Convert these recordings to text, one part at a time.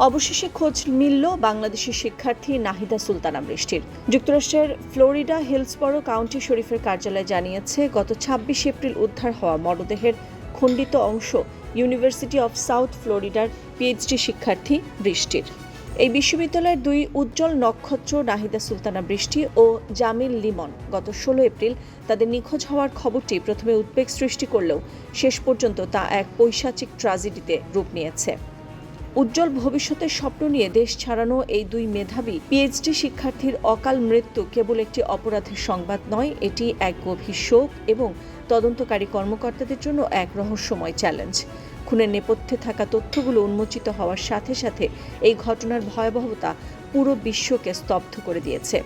অবশেষে খোঁজ মিলল বাংলাদেশি শিক্ষার্থী নাহিদা সুলতানা বৃষ্টির। যুক্তরাষ্ট্রের ফ্লোরিডা হিলসবরো কাউন্টি শরীফের কার্যালয় জানিয়েছে, গত ২৬ এপ্রিল উদ্ধার হওয়া মরদেহের খণ্ডিত অংশ ইউনিভার্সিটি অব সাউথ ফ্লোরিডার পিএইচডি শিক্ষার্থী বৃষ্টির। এই বিশ্ববিদ্যালয়ের দুই উজ্জ্বল নক্ষত্র নাহিদা সুলতানা বৃষ্টি ও জামিল লিমন গত ১৬ এপ্রিল তাদের নিখোঁজ হওয়ার খবরটি প্রথমে উদ্বেগ সৃষ্টি করলেও শেষ পর্যন্ত তা এক পৈশাচিক ট্র্যাজেডিতে রূপ নিয়েছে। উজ্জ্বল ভবিষ্যতের স্বপ্ন নিয়ে দেশ ছাড়ানো এই দুই মেধাবী পিএইচডি শিক্ষার্থীর অকাল মৃত্যু কেবল একটি অপরাধের সংবাদ নয়, এটি এক গভীর শোক এবং তদন্তকারী কর্মকর্তাদের জন্য এক রহস্যময় চ্যালেঞ্জ। খুনের নেপথ্যে থাকা তথ্যগুলো উন্মোচিত হওয়ার সাথে সাথে এই ঘটনার ভয়াবহতা পুরো বিশ্বকে স্তব্ধ করে দিয়েছে।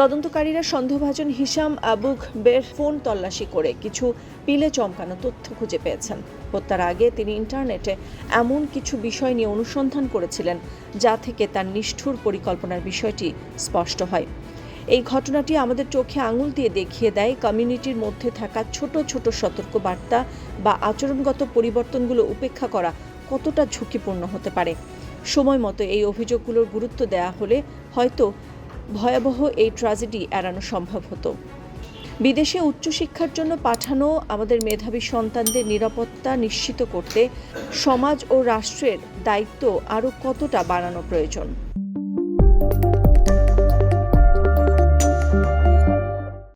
তদন্তকারীরা সন্দেহভাজন হিশাম আবুখবের ফোন তল্লাশি করে কিছু পিলে চমকানো তথ্য খুঁজে পেয়েছেন। হত্যার আগে তিনি ইন্টারনেটে এমন কিছু বিষয় নিয়ে অনুসন্ধান করেছিলেন যা থেকে তার নিষ্ঠুর পরিকল্পনার বিষয়টি স্পষ্ট হয়। এই ঘটনাটি আমাদের চোখে আঙুল দিয়ে দেখিয়ে দেয় কমিউনিটির মধ্যে থাকা ছোট ছোট সতর্কবার্তা বা আচরণগত পরিবর্তনগুলো উপেক্ষা করা কতটা ঝুঁকিপূর্ণ হতে পারে। সময় মতো এই অভিযোগগুলোর গুরুত্ব দেওয়া হলে হয়তো ভয়াবহ এই ট্র্যাজেডি এড়ানো সম্ভব হতো। বিদেশে উচ্চশিক্ষার জন্য পাঠানো আমাদের মেধাবী সন্তানদের নিরাপত্তা নিশ্চিত করতে সমাজ ও রাষ্ট্রের দায়িত্ব আরও কতটা বাড়ানো প্রয়োজন।